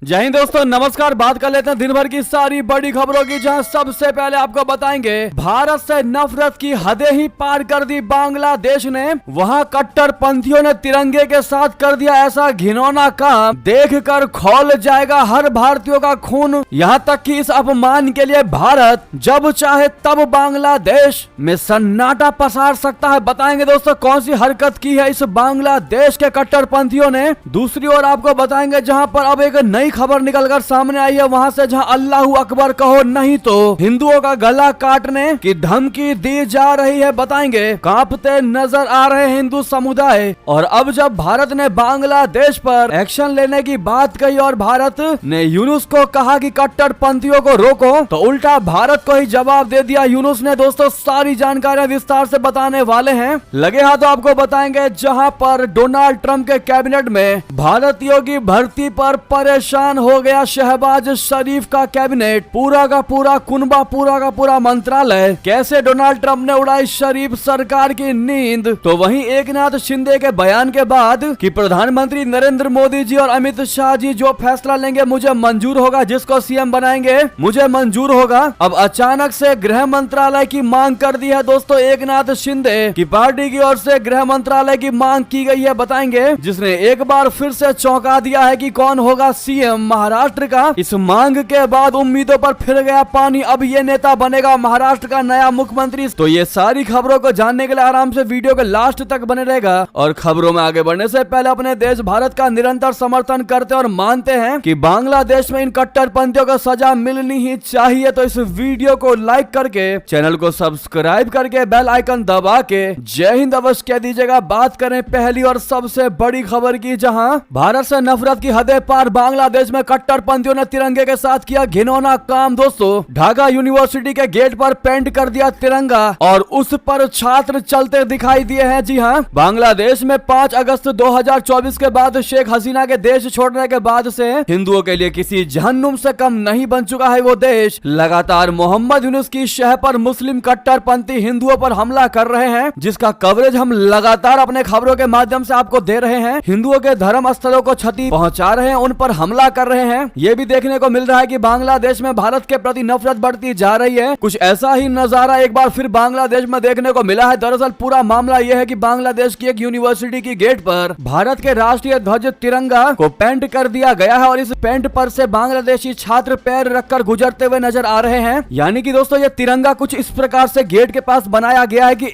जय हिंद दोस्तों, नमस्कार। बात कर लेते हैं दिन भर की सारी बड़ी खबरों की, जहां सबसे पहले आपको बताएंगे भारत से नफरत की हदें ही पार कर दी बांग्लादेश ने। वहां कट्टरपंथियों ने तिरंगे के साथ कर दिया ऐसा घिनौना काम, देखकर खौल जाएगा हर भारतीयों का खून। यहां तक कि इस अपमान के लिए भारत जब चाहे तब बांग्लादेश में सन्नाटा पसार सकता है। बताएंगे दोस्तों कौन सी हरकत की है इस बांग्लादेश के कट्टरपंथियों ने। दूसरी ओर आपको बताएंगे जहां पर अब एक नई खबर निकलकर सामने आई है, वहां से जहां अल्लाहू अकबर कहो नहीं तो हिंदुओं का गला काटने की धमकी दी जा रही है। बताएंगे कांपते नजर आ रहे हिंदू समुदाय। और अब जब भारत ने बांग्लादेश पर एक्शन लेने की बात कही और भारत ने यूनुस को कहा कि कट्टरपंथियों को रोको, तो उल्टा भारत को ही जवाब दे दिया यूनुस ने। दोस्तों सारी जानकारियां विस्तार से बताने वाले हैं। लगे हाथों आपको बताएंगे जहां पर डोनाल्ड ट्रंप के कैबिनेट में भारतीयों की भर्ती पर परेशान हो गया शहबाज शरीफ का कैबिनेट, पूरा का पूरा कुनबा, पूरा का पूरा मंत्रालय। कैसे डोनाल्ड ट्रंप ने उड़ाई शरीफ सरकार की नींद। तो वहीं एकनाथ शिंदे के बयान के बाद कि प्रधानमंत्री नरेंद्र मोदी जी और अमित शाह जी जो फैसला लेंगे मुझे मंजूर होगा, जिसको सीएम बनाएंगे मुझे मंजूर होगा। अब अचानक से गृह मंत्रालय की मांग कर दी है दोस्तों एकनाथ शिंदे की पार्टी की ओर से गृह मंत्रालय की मांग की गई है। बताएंगे जिसने एक बार फिर से चौंका दिया है कि कौन होगा सीएम महाराष्ट्र का। इस मांग के बाद उम्मीदों पर फिर गया पानी, अब ये नेता बनेगा महाराष्ट्र का नया मुख्यमंत्री। तो ये सारी खबरों को जानने के लिए आराम से वीडियो के लास्ट तक बने रहेगा। और खबरों में आगे बढ़ने से पहले अपने देश भारत का निरंतर समर्थन करते और मानते हैं कि बांग्लादेश में इन कट्टरपंथियों को सजा मिलनी ही चाहिए। तो इस वीडियो को लाइक करके, चैनल को सब्सक्राइब करके, बेल आइकन दबा के जय हिंद अवश्य कह दीजिएगा। बात करें पहली और सबसे बड़ी खबर की, जहां भारत से नफरत की हदें पार, बांग्लादेश में कट्टरपंथियों ने तिरंगे के साथ किया घिनौना काम। दोस्तों ढाका यूनिवर्सिटी के गेट पर पेंट कर दिया तिरंगा और उस पर छात्र चलते दिखाई दिए हैं। जी हां, बांग्लादेश में 5 अगस्त 2024 के बाद शेख हसीना के देश छोड़ने के बाद से हिंदुओं के लिए किसी जहन्नुम से कम नहीं बन चुका है वो देश। लगातार मोहम्मद यूनुस की शह पर मुस्लिम कट्टरपंथी हिंदुओं पर हमला कर रहे हैं, जिसका कवरेज हम लगातार अपने खबरों के माध्यम से आपको दे रहे हैं। हिंदुओं के धर्म स्थलों को क्षति पहुंचा रहे हैं, उन पर हमला कर रहे हैं। ये भी देखने को मिल रहा है कि बांग्लादेश में भारत के प्रति नफरत बढ़ती जा रही है। कुछ ऐसा ही नजारा एक बार फिर बांग्लादेश में देखने को मिला है। दरअसल पूरा मामला यह है कि बांग्लादेश की एक यूनिवर्सिटी की गेट पर भारत के राष्ट्रीय ध्वज तिरंगा को पेंट कर दिया गया है और इस पेंट पर से बांग्लादेशी छात्र पैर रखकर गुजरते हुए नजर आ रहे हैं। यानी कि दोस्तों ये तिरंगा कुछ इस प्रकार से गेट के पास बनाया गया है कि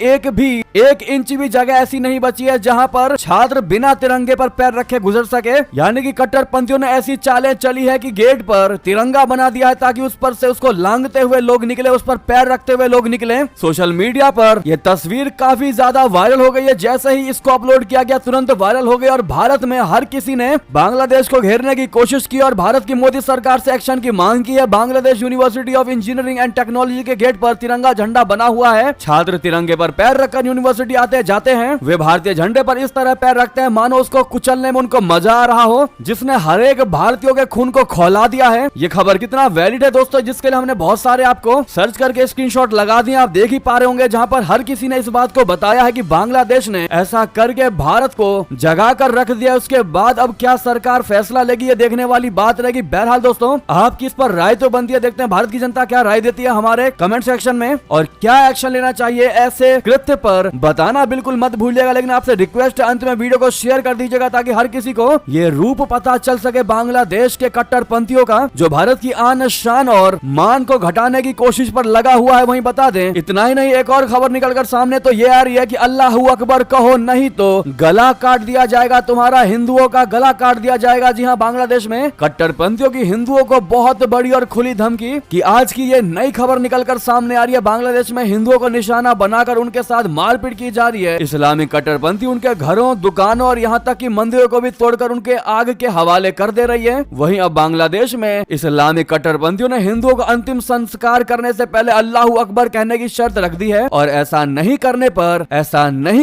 एक इंच भी जगह ऐसी नहीं बची है जहां पर छात्र बिना तिरंगे पर पैर रखे गुजर सके। यानी कि कट्टरपंथियों ने ऐसी चालें चली है कि गेट पर तिरंगा बना दिया है ताकि उस पर से उसको लांघते हुए लोग निकले, उस पर पैर रखते हुए लोग निकले। सोशल मीडिया पर यह तस्वीर काफी ज्यादा वायरल हो गई है। जैसे ही इसको अपलोड किया गया तुरंत वायरल हो गई और भारत में हर किसी ने बांग्लादेश को घेरने की कोशिश की और भारत की मोदी सरकार से एक्शन की मांग की है। Bangladesh university of engineering and technology के गेट पर तिरंगा झंडा बना हुआ है। छात्र तिरंगे पर पैर रखकर यूनिवर्सिटी आते जाते हैं। वे भारतीय झंडे पर इस तरह पैर रखते हैं मानो उसको कुचलने में उनको मजा आ रहा हो, जिसने हर एक भारतीयों के खून को खौला दिया है। ये खबर कितना वैलिड है दोस्तों, जिसके लिए हमने बहुत सारे आपको सर्च करके स्क्रीनशॉट लगा दिए, आप देख ही पा रहे होंगे, जहां पर हर किसी ने इस बात को बताया है कि बांग्लादेश ने ऐसा करके भारत को जगा कर रख दिया। उसके बाद अब क्या सरकार फैसला लेगी, ये देखने वाली बात रहेगी। बहरहाल दोस्तों आपकी इस पर राय तो बनती है, देखते हैं भारत की जनता क्या राय देती है हमारे कमेंट सेक्शन में, और क्या एक्शन लेना चाहिए ऐसे कृत्य पर बताना बिल्कुल मत भूलिएगा। लेकिन आपसे रिक्वेस्ट है अंत में वीडियो को शेयर कर दीजिएगा ताकि हर किसी को ये रूप पता चल सके बांग्लादेश के कट्टरपंथियों का, जो भारत की आन शान और मान को घटाने की कोशिश पर लगा हुआ है। वहीं बता दें इतना ही नहीं, एक और खबर निकलकर सामने तो ये आ रही है कि अल्लाहू अकबर कहो नहीं तो गला काट दिया जाएगा तुम्हारा, हिंदुओं का गला काट दिया जाएगा। जी हां, बांग्लादेश में कट्टरपंथियों की हिंदुओं को बहुत बड़ी और खुली धमकी कि आज की ये नई खबर निकलकर सामने आ रही है। बांग्लादेश में हिंदुओं को निशाना बनाकर उनके साथ मारपीट की जा रही है। इस्लामिक कट्टरपंथी उनके घरों, दुकानों और यहाँ तक कि मंदिरों को भी तोड़कर उनके आग के हवाले कर दे रही है। वहीं अब बांग्लादेश में इस्लामिक कट्टरपंथियों ने हिंदुओं का अंतिम संस्कार करने से पहले अल्लाहू अकबर कहने की शर्त रख दी है और ऐसा नहीं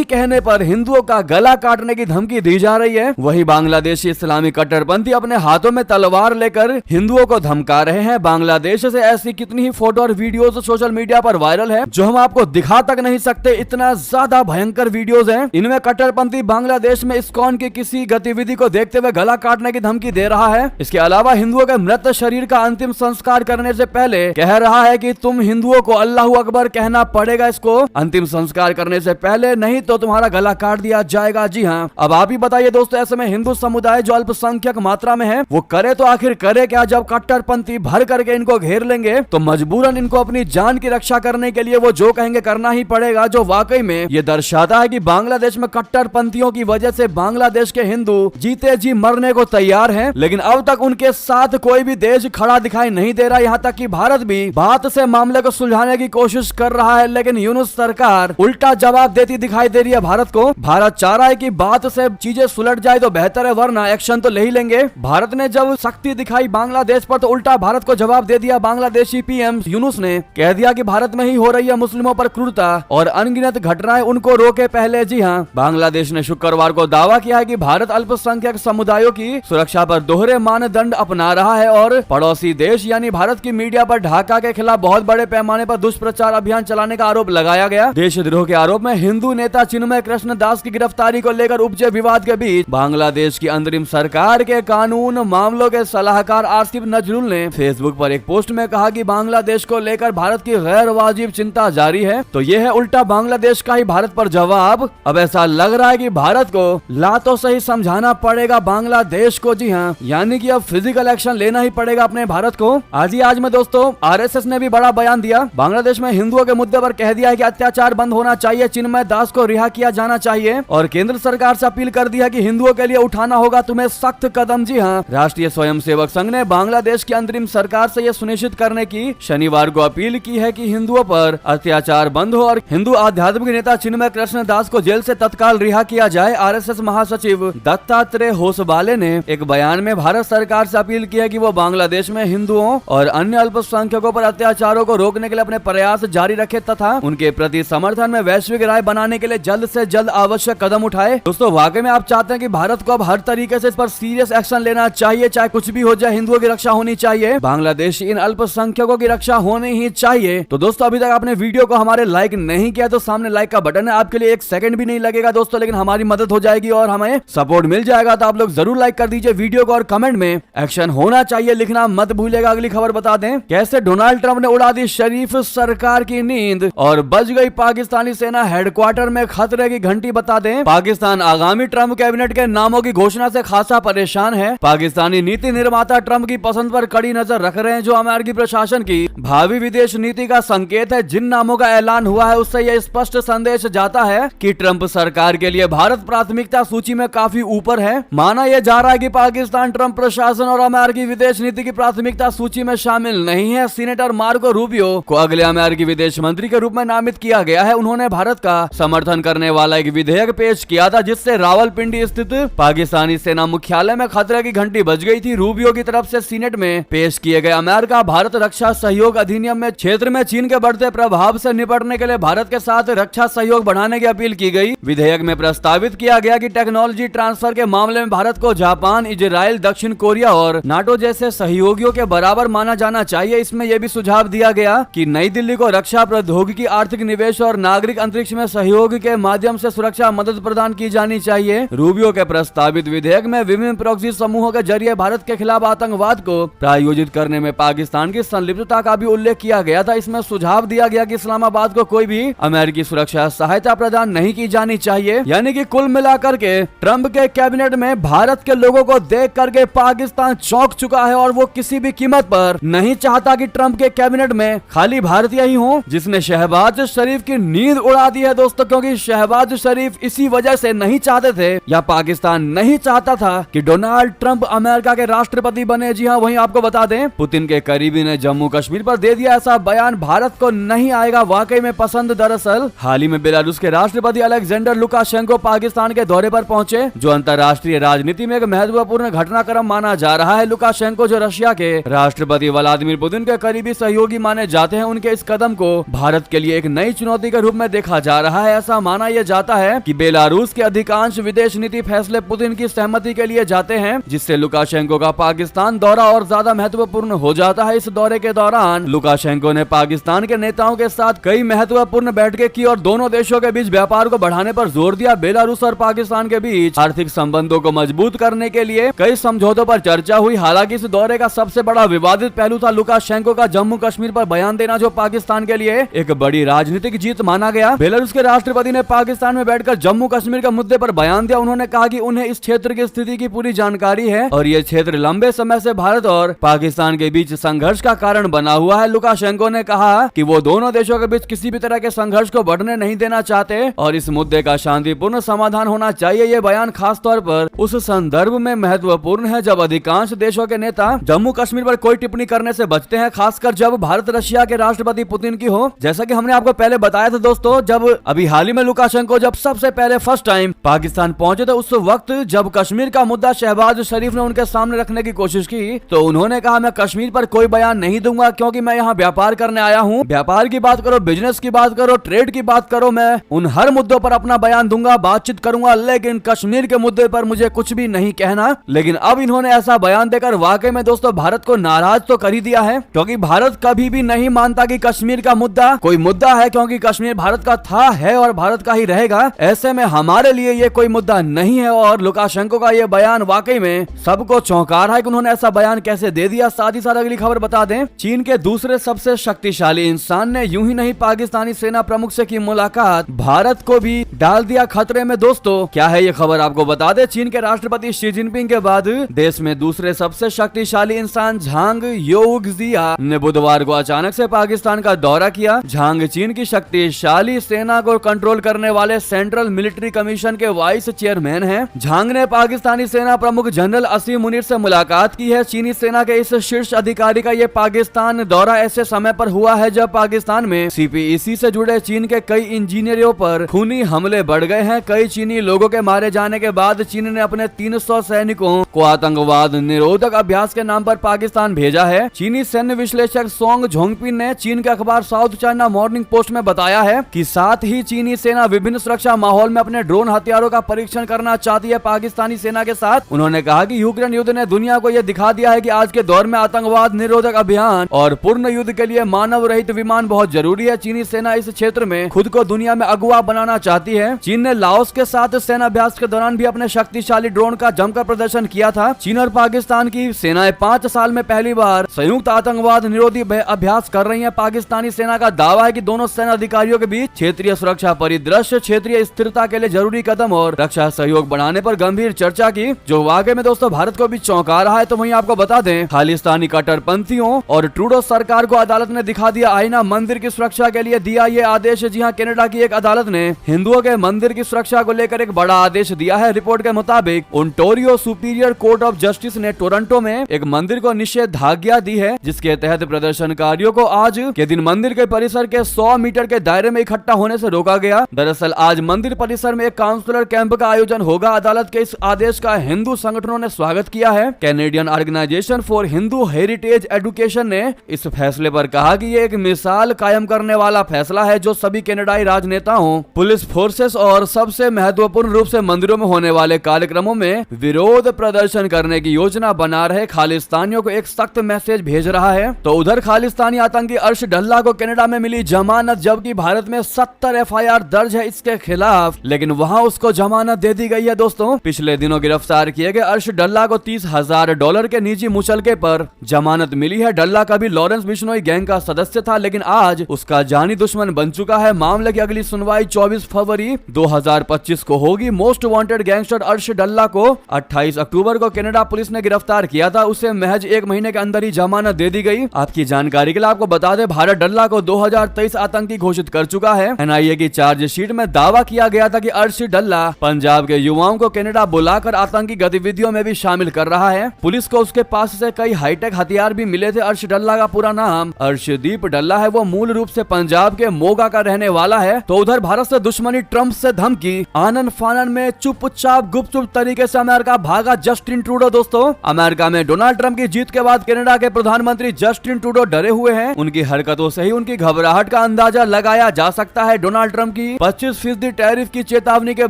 कहने पर हिंदुओं का गला काटने की धमकी दी जा रही है। वहीं बांग्लादेशी इस्लामिक कट्टरपंथी अपने हाथों में तलवार लेकर हिंदुओं को धमका रहे हैं। बांग्लादेश से ऐसी कितनी ही फोटो और वीडियोस सोशल मीडिया पर वायरल है जो हम आपको दिखा तक नहीं सकते, इतना ज्यादा भयंकर वीडियोस हैं। इनमें कट्टरपंथी बांग्लादेश में इस्कॉन की किसी गतिविधि को देखते हुए गला काटने की धमकी दे रहा है। इसके अलावा हिंदुओं के मृत शरीर का अंतिम संस्कार करने से पहले कह रहा है कि तुम हिंदुओं को अल्लाहू अकबर कहना पड़ेगा इसको अंतिम संस्कार करने से पहले, नहीं तो तुम्हारा गला काट दिया जाएगा। जी हाँ, अब आप ही बताइए दोस्तों, ऐसे में हिंदू समुदाय जो अल्पसंख्यक मात्रा में है वो करे तो आखिर करे क्या? जब कट्टरपंथी भर करके इनको घेर लेंगे तो मजबूरन इनको अपनी जान की रक्षा करने के लिए वो जो कहेंगे करना ही पड़ेगा, जो वाकई में ये दर्शाता है कि बांग्लादेश में कट्टरपंथियों की वजह से बांग्लादेश के हिंदू जीते जी मरने को तैयार हैं, लेकिन अब तक उनके साथ कोई भी देश खड़ा दिखाई नहीं दे रहा। यहाँ तक कि भारत भी बात से मामले को सुलझाने की कोशिश कर रहा है, लेकिन यूनुस सरकार उल्टा जवाब देती दिखाई दे रही है भारत को। भारत चाह रहा है कि बात से चीजें सुलझ जाए तो बेहतर है, वरना एक्शन तो ले ही लेंगे। भारत ने जब सख्ती दिखाई बांग्लादेश पर तो उल्टा भारत को जवाब दे दिया बांग्लादेशी पीएम यूनुस ने। कह दिया कि भारत में ही हो रही है मुस्लिमों पर क्रूरता और अनगिनत घटनाएं, उनको रोके पहले। जी हाँ, बांग्लादेश ने शुक्रवार को दावा किया है कि भारत अल्पसंख्यक समुदायों की सुरक्षा पर दोहरे मानदंड अपना रहा है और पड़ोसी देश यानी भारत की मीडिया पर ढाका के खिलाफ बहुत बड़े पैमाने पर दुष्प्रचार अभियान चलाने का आरोप लगाया गया। देशद्रोह के आरोप में हिंदू नेता चिन्मय कृष्ण दास की गिरफ्तारी को लेकर उपजे विवाद के बीच बांग्लादेश की अंतरिम सरकार के कानून मामलों के सलाहकार आसिफ नजरुल ने फेसबुक पर एक पोस्ट में कहा कि बांग्लादेश को लेकर भारत की गैर वाजिब चिंता जारी है। तो यह है उल्टा बांग्लादेश का ही भारत पर जवाब। अब ऐसा लग रहा है कि भारत को लातों से ही समझाना पड़ेगा बांग्लादेश को। जी हाँ, यानी कि अब फिजिकल एक्शन लेना ही पड़ेगा अपने भारत को। आज में दोस्तों आरएसएस ने भी बड़ा बयान दिया। बांग्लादेश में हिंदुओं के मुद्दे पर कह दिया है कि अत्याचार बंद होना चाहिए, चिन्मय दास को रिहा किया जाना चाहिए और केंद्र सरकार से अपील कर दी है कि हिंदुओं के लिए उठाना होगा तुम्हें सख्त कदम। जी हाँ, राष्ट्रीय स्वयंसेवक संघ ने बांग्लादेश की अंतरिम सरकार से यह सुनिश्चित करने की शनिवार को अपील की है कि हिंदुओं पर अत्याचार बंद हो और हिंदू आध्यात्मिक नेता चिन्मय कृष्ण दास को जेल से तत्काल रिहा किया जाए। आरएसएस महासचिव दत्तात्रेय होसबाले ने एक बयान में भारत सरकार से अपील की है कि वो बांग्लादेश में हिंदुओं और अन्य अल्पसंख्यकों पर अत्याचारों को रोकने के लिए अपने प्रयास जारी रखे तथा उनके प्रति समर्थन में वैश्विक राय बनाने के लिए जल्द से जल्द आवश्यक कदम उठाए। दोस्तों वाकई में आप चाहते हैं कि भारत को अब हर तरीके से इस पर सीरियस एक्शन लेना चाहिए, चाहे कुछ भी हो जाए, हिंदुओं की रक्षा होनी चाहिए, बांग्लादेश इन अल्पसंख्यकों की रक्षा होनी ही चाहिए। तो दोस्तों अभी तक आपने वीडियो को हमारे लाइक नहीं किया तो सामने लाइक का बटन है, आपके लिए एक सेकंड भी नहीं लगेगा दोस्तों, लेकिन हमारी मदद हो जाएगी और हमें सपोर्ट मिल जाएगा। तो आप लोग जरूर लाइक कर दीजिए वीडियो को और कमेंट में एक्शन होना चाहिए लिखना मत भूलिएगा। अगली खबर बता दें, कैसे डोनाल्ड ट्रंप ने उड़ा दी शरीफ सरकार की नींद और बज गई पाकिस्तानी सेना हेडक्वार्टर में खतरे की घंटी। बता दें, पाकिस्तान आगामी ट्रंप कैबिनेट के नामों की घोषणा से खासा परेशान है। पाकिस्तानी नीति निर्माता ट्रंप की पसंद पर कड़ी नजर रख रहे हैं, जो अमेरिकी प्रशासन की भावी विदेश नीति का संकेत है। जिन नामों का ऐलान हुआ है उससे यह स्पष्ट संदेश जाता है कि ट्रंप सरकार के लिए भारत प्राथमिकता सूची में काफी ऊपर है। माना यह जा रहा है कि पाकिस्तान ट्रंप प्रशासन और अमेरिकी विदेश नीति की प्राथमिकता सूची में शामिल नहीं है। सीनेटर मार्को रूबियो को अगले अमेरिकी विदेश मंत्री के रूप में नामित किया गया है। उन्होंने भारत का समर्थन करने वाला एक विधेयक पेश किया था जिससे रावलपिंडी स्थित पाकिस्तानी सेना मुख्यालय में खतरे की घंटी बज गई थी। रूबियो की तरफ से सीनेट में पेश किए गए अमेरिका भारत रक्षा सहयोग अधिनियम में क्षेत्र में चीन के बढ़ते प्रभाव से निपटने के लिए भारत के साथ रक्षा सहयोग बढ़ाने की अपील की गई। विधेयक में प्रस्तावित किया गया कि टेक्नोलॉजी ट्रांसफर के मामले में भारत को जापान, इजराइल, दक्षिण कोरिया और नाटो जैसे सहयोगियों के बराबर माना जाना चाहिए। इसमें यह भी सुझाव दिया गया कि नई दिल्ली को रक्षा प्रौद्योगिकी, आर्थिक निवेश और नागरिक अंतरिक्ष में सहयोग के माध्यम से सुरक्षा मदद प्रदान की जानी चाहिए। रूबियो के प्रस्तावित विधेयक में विभिन्न प्रॉक्सी समूहों के जरिए भारत के खिलाफ आतंकवाद को प्रायोजित करने में पाकिस्तान की संलिप्तता का भी उल्लेख किया गया था। इसमें सुझाव दिया गया कि इस्लामाबाद को कोई भी अमेरिकी सुरक्षा सहायता प्रदान नहीं की जानी चाहिए। यानी कि कुल मिलाकर के ट्रंप के कैबिनेट में भारत के लोगों को देख करके पाकिस्तान चौंक चुका है और वो किसी भी कीमत पर नहीं चाहता कि ट्रंप के कैबिनेट में खाली भारतीय ही हो, जिसने शहबाज शरीफ की नींद उड़ा दी है दोस्तों। क्योंकि शहबाज शरीफ इसी वजह से नहीं चाहते थे या पाकिस्तान नहीं चाहता था कि डोनाल्ड ट्रंप अमेरिका के राष्ट्रपति बने। जी हाँ, वहीं आपको बता दें, पुतिन के करीबी ने जम्मू कश्मीर पर दे दिया ऐसा बयान, भारत को नहीं आएगा वाकई में पसंद। दरअसल हाल ही में बेलारूस के राष्ट्रपति अलेक्जेंडर लुकाशेंको पाकिस्तान के दौरे पर पहुंचे, जो अंतर्राष्ट्रीय राजनीति में एक महत्वपूर्ण घटनाक्रम माना जा रहा है। लुकाशेंको जो रशिया के राष्ट्रपति व्लादिमीर पुतिन के करीबी सहयोगी माने जाते हैं, उनके इस कदम को भारत के लिए एक नई चुनौती के रूप में देखा जा रहा है। ऐसा माना यह जाता है कि बेलारूस के अधिकांश विदेश नीति फैसले पुतिन की सहमति के लिए जाते हैं, जिससे लुकाशेंको का पाकिस्तान दौरा और ज्यादा महत्वपूर्ण हो जाता है। इस दौरे के दौरान लुकाशेंको ने पाकिस्तान के नेताओं के साथ कई महत्वपूर्ण बैठकें की और दोनों देशों के बीच व्यापार को बढ़ाने पर जोर दिया। बेलारूस और पाकिस्तान के बीच आर्थिक संबंधों को मजबूत करने के लिए कई समझौते समझौतों पर चर्चा हुई। हालांकि इस दौरे का सबसे बड़ा विवादित पहलू था लुकाशेंको का जम्मू कश्मीर पर बयान देना, जो पाकिस्तान के लिए एक बड़ी राजनीतिक जीत माना गया। बेलारूस के राष्ट्रपति ने पाकिस्तान में बैठकर जम्मू कश्मीर के मुद्दे पर बयान दिया। उन्होंने कहा कि उन्हें इस क्षेत्र की स्थिति की पूरी जानकारी है और ये क्षेत्र लंबे समय से भारत और पाकिस्तान के बीच संघर्ष का कारण बना हुआ है। लुकाशेंको ने कहा कि वो दोनों देशों के बीच किसी भी तरह के संघर्ष को बढ़ने नहीं देना चाहते और इस मुद्दे का शांतिपूर्ण समाधान होना चाहिए। ये बयान खास तौर पर उस संदर्भ में महत्वपूर्ण है जब अधिकांश देशों के नेता जम्मू कश्मीर पर कोई टिप्पणी करने से बचते हैं, खासकर जब भारत रशिया के राष्ट्रपति पुतिन की हो। जैसा कि हमने आपको पहले बताया था दोस्तों, जब अभी हाल ही में लुकाशेंको जब सबसे पहले फर्स्ट टाइम पाकिस्तान पहुंचे थे, उस वक्त जब कश्मीर का मुद्दा शहबाज शरीफ ने उनके सामने रखने की कोशिश की तो उन्होंने कहा मैं कश्मीर पर कोई बयान नहीं दूंगा क्योंकि मैं यहाँ व्यापार करने आया हूँ। व्यापार की बात करो, बिजनेस की बात करो, ट्रेड की बात करो, मैं उन हर मुद्दों पर अपना बयान दूंगा, बातचीत करूंगा, लेकिन कश्मीर के मुद्दे पर मुझे कुछ भी नहीं कहना। लेकिन अब इन्होंने ऐसा बयान देकर वाकई में दोस्तों भारत को नाराज तो कर ही दिया है, क्योंकि भारत कभी भी नहीं मानता कि कश्मीर का मुद्दा कोई मुद्दा है, क्योंकि कश्मीर भारत का था, है और भारत का ही रहेगा। ऐसे में हमारे लिए ये कोई मुद्दा नहीं है और लुकाशेंको का ये बयान वाकई में सबको चौंका रहा है कि उन्होंने ऐसा बयान कैसे दे दिया। साथ ही साथ अगली खबर बता दें, चीन के दूसरे सबसे शक्तिशाली इंसान ने यूं ही नहीं पाकिस्तानी सेना प्रमुख से की मुलाकात, भारत को भी डाल दिया खतरे में। दोस्तों क्या है ये खबर आपको बता दें, चीन के राष्ट्रपति शी जिनपिंग के बाद देश में दूसरे सबसे शक्तिशाली इंसान झांग योउक्जिया ने बुधवार को अचानक से पाकिस्तान का दौरा किया। झांग चीन की शक्तिशाली सेना को कंट्रोल करने वाले सेंट्रल मिलिट्री कमीशन के वाइस चेयरमैन हैं। झांग ने पाकिस्तानी सेना प्रमुख जनरल असीम मुनीर से मुलाकात की है। चीनी सेना के इस शीर्ष अधिकारी का ये पाकिस्तान दौरा ऐसे समय पर हुआ है जब पाकिस्तान में सीपीईसी से जुड़े चीन के कई इंजीनियरों पर खूनी हमले बढ़ गए हैं। कई चीनी लोगों के मारे जाने के बाद चीन ने अपने 300 सैनिकों को आतंकवाद निरोधक अभ्यास के नाम पर पाकिस्तान भेजा है। चीनी सैन्य विश्लेषक सोंग झोंगपिन ने चीन के अखबार साउथ चाइना मॉर्निंग पोस्ट में बताया है कि साथ ही चीनी सेना विभिन्न सुरक्षा माहौल में अपने ड्रोन हथियारों का परीक्षण करना चाहती है पाकिस्तानी सेना के साथ। उन्होंने कहा कि यूक्रेन युद्ध ने दुनिया को यह दिखा दिया है कि आज के दौर में आतंकवाद निरोधक अभियान और पूर्ण युद्ध के लिए मानव रहित विमान बहुत जरूरी है। चीनी सेना इस क्षेत्र में खुद को दुनिया में अगुवा बनाना चाहती है। चीन ने लाओस के साथ सेना अभ्यास के दौरान भी अपने शक्तिशाली ड्रोन का जमकर प्रदर्शन किया था। चीन और पाकिस्तान की सेनाएं 5 साल में पहली बार संयुक्त आतंकवाद निरोधी अभ्यास कर रही है। पाकिस्तानी सेना का दावा है कि दोनों सेना अधिकारियों के बीच क्षेत्रीय सुरक्षा परिदृश्य, क्षेत्रीय स्थिरता के लिए जरूरी कदम और रक्षा सहयोग बढ़ाने पर गंभीर चर्चा की, जो वाकई में दोस्तों भारत को भी चौंका रहा है। तो वहीं आपको बता दें, खालिस्तानी कट्टरपंथियों और ट्रूडो सरकार को अदालत ने दिखा दिया आईना, मंदिर की सुरक्षा के लिए दिया ये आदेश। जी हां, कनाडा की एक अदालत ने हिंदुओं के मंदिर की सुरक्षा को लेकर एक बड़ा आदेश दिया है। रिपोर्ट के मुताबिक Ontario superior court of justice ने टोरंटो में एक मंदिर को निषेधाज्ञा दी है, जिसके तहत प्रदर्शनकारियों को आज के दिन मंदिर के परिसर के 100 मीटर के दायरे में इकट्ठा होने से रोका गया। दरअसल आज मंदिर परिसर में एक काउंसलर कैंप का आयोजन होगा। अदालत के इस आदेश का हिंदू संगठनों ने स्वागत किया है। Canadian Organisation for Hindu Heritage Education ने इस फैसले पर कहा कि ये एक मिसाल कायम करने वाला फैसला है जो सभी कनाडाई राजनेताओं, पुलिस फोर्सेस और सबसे महत्वपूर्ण रूप से मंदिरों में होने वाले कार्यक्रमों में विरोध प्रदर्शन करने की योजना बना रहे खालिस्तानियों को एक सख्त मैसेज भेज रहा है। तो उधर खालिस्तानी आतंकी अर्श डल्ला को कनाडा में मिली जमानत, जबकि भारत में 70 एफआईआर दर्ज है इसके खिलाफ, लेकिन वहां उसको जमानत दे दी गई है। दोस्तों पिछले दिनों गिरफ्तार किए गए अर्श डल्ला को $30,000 के निजी मुचलके पर जमानत मिली है। डल्ला कभी लॉरेंस बिश्नोई गैंग का सदस्य था, लेकिन आज उसका जानी दुश्मन बन चुका है। मामले की अगली सुनवाई 24 फरवरी 2025 को होगी। मोस्ट वांटेड गैंगस्टर अर्श डल्ला को 28 अक्टूबर को कनाडा पुलिस ने गिरफ्तार किया था। उसे महज 1 महीने के अंदर ही जमानत दे दी गई। आपकी जानकारी के लिए आपको बता दें, भारत डल्ला को 2023 आतंकी घोषित कर चुका है। एनआईए की चार्जशीट में दावा किया गया था कि अर्श डल्ला पंजाब के युवाओं को कनाडा बुलाकर आतंकी गतिविधियों में भी शामिल कर रहा है। पुलिस को उसके पास से कई हाईटेक हथियार भी मिले थे। अर्श डल्ला का पूरा नाम अर्शदीप डल्ला है। वो मूल रूप से पंजाब के मोगा का रहने वाला है। तो उधर भारत से दुश्मनी, ट्रंप से धमकी, आनन फानन में चुपचाप गुपचुप तरीके से अमेरिका भागा जस्टिन ट्रूडो। दोस्तों अमेरिका में डोनाल्ड ट्रंप की जीत के बाद कनाडा के प्रधानमंत्री जस्टिन ट्रूडो डरे हुए हैं। उनकी हरकतों से ही उनकी घबराहट का अंदाजा लगाया जा सकता है। डोनाल्ड ट्रंप की 25% टैरिफ की चेतावनी के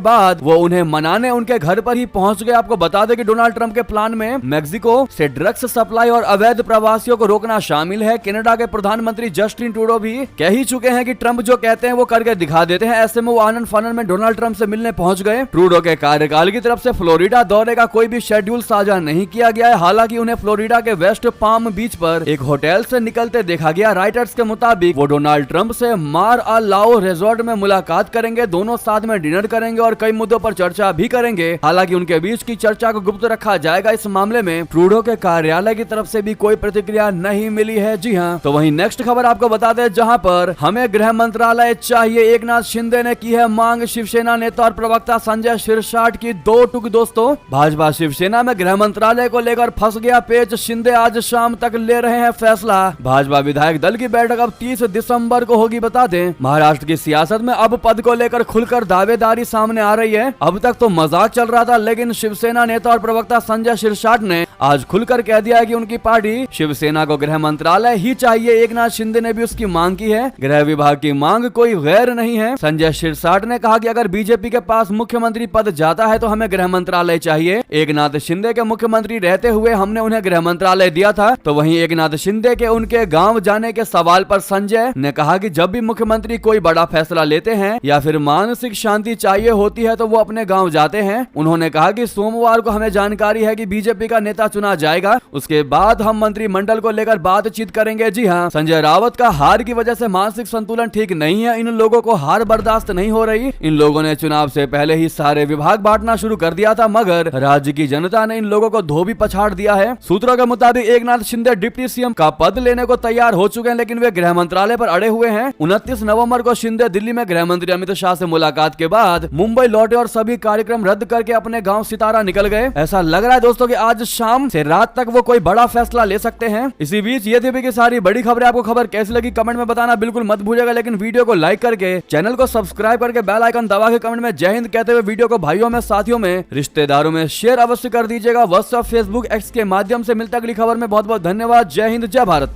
बाद वो उन्हें मनाने उनके घर पर ही पहुंच गए। आपको बता दें कि डोनाल्ड ट्रंप के प्लान में मैक्सिको से ड्रग्स सप्लाई और अवैध प्रवासियों को रोकना शामिल है। कनाडा के प्रधानमंत्री जस्टिन ट्रूडो भी कह ही चुके हैं कि ट्रंप जो कहते हैं वो करके दिखा देते हैं। ऐसे में वो आनंद फानन में डोनाल्ड ट्रंप से मिलने पहुंच गए। ट्रूडो के कार्यकाल की तरफ से फ्लोरिडा दौरे का कोई भी शेड्यूल साझा नहीं किया गया है। हालांकि उन्हें फ्लोरिडा के वेस्ट पाम बीच पर एक होटल से निकलते देखा गया। राइटर्स के मुताबिक वो डोनाल्ड ट्रंप से मार आ लाओ रिजॉर्ट में मुलाकात करेंगे, दोनों साथ में डिनर करेंगे और कई मुद्दों पर चर्चा भी करेंगे। हालांकि उनके बीच की चर्चा को गुप्त रखा जाएगा। इस मामले में ट्रूडो के कार्यालय की तरफ से भी कोई प्रतिक्रिया नहीं मिली है। जी हाँ, तो वहीं नेक्स्ट खबर आपको बता दें, जहां पर हमें गृह मंत्रालय चाहिए, एकनाथ शिंदे ने की है मांग। शिवसेना नेता और प्रवक्ता संजय शिरसाट की दो टूक। दोस्तों, भाजपा शिवसेना में गृह मंत्रालय को लेकर फंस गया पेच। शिंदे आज शाम तक ले रहे हैं फैसला। भाजपा विधायक दल की बैठक अब 30 दिसंबर को होगी। बता दें, महाराष्ट्र की सियासत में अब पद को लेकर खुलकर दावेदारी सामने आ रही है। अब तक तो मजाक चल रहा था, लेकिन शिवसेना नेता और प्रवक्ता संजय शिरसाट ने आज खुलकर कह दिया है कि उनकी पार्टी शिवसेना को गृह मंत्रालय ही चाहिए। एकनाथ शिंदे ने भी उसकी मांग की है। गृह विभाग की मांग कोई गैर नहीं है। संजय शिरसाट ने कहा कि अगर बीजेपी के पास मुख्यमंत्री पद जाता है तो हमें गृह मंत्रालय चाहिए। एकनाथ शिंदे के मुख्यमंत्री रहते हुए हमने उन्हें गृह मंत्रालय दिया था। तो वहीं एकनाथ शिंदे के उनके गांव जाने के सवाल पर संजय ने कहा कि जब भी मुख्यमंत्री कोई बड़ा फैसला लेते हैं या फिर मानसिक शांति चाहिए होती है तो वो अपने गांव जाते हैं। उन्होंने कहा कि सोमवार को हमें जानकारी है कि बीजेपी का नेता चुना जाएगा, उसके बाद हम मंत्रिमंडल को लेकर बातचीत करेंगे। जी हाँ, संजय रावत का हार की वजह से मानसिक संतुलन ठीक नहीं है। इन लोगों को हार बर्दाश्त नहीं हो रही। इन लोगों ने चुनाव से पहले ही सारे विभाग बांटना शुरू कर दिया था, मगर राज्य की जनता ने इन लोगों को धोबी पछाड़ दिया है। सूत्रों के मुताबिक एकनाथ शिंदे डिप्टी सीएम का पद लेने को तैयार हो चुके हैं, लेकिन वे गृह मंत्रालय पर अड़े हुए हैं। 29 नवंबर को शिंदे दिल्ली में गृह मंत्री अमित शाह से मुलाकात के बाद मुंबई लौटे और सभी कार्यक्रम रद्द करके अपने गांव सितारा निकल गए। ऐसा लग रहा है दोस्तों कि आज शाम से रात तक वो कोई बड़ा फैसला ले सकते हैं। इसी बीच ये थी कि सारी बड़ी खबरें। आपको खबर कैसी लगी कमेंट में बताना बिल्कुल मत भूलिएगा, लेकिन वीडियो को लाइक करके चैनल को सब्सक्राइब करके बेल आइकन दबा के कमेंट में जय हिंद कहते हुए वीडियो को भाइयों में, साथियों में, रिश्तेदारों में शेयर अवश्य कर दीजिएगा। व्हाट्सएप, फेसबुक, एक्स के माध्यम से। मिलता अगली खबर में। बहुत बहुत धन्यवाद। जय हिंद, जय भारत।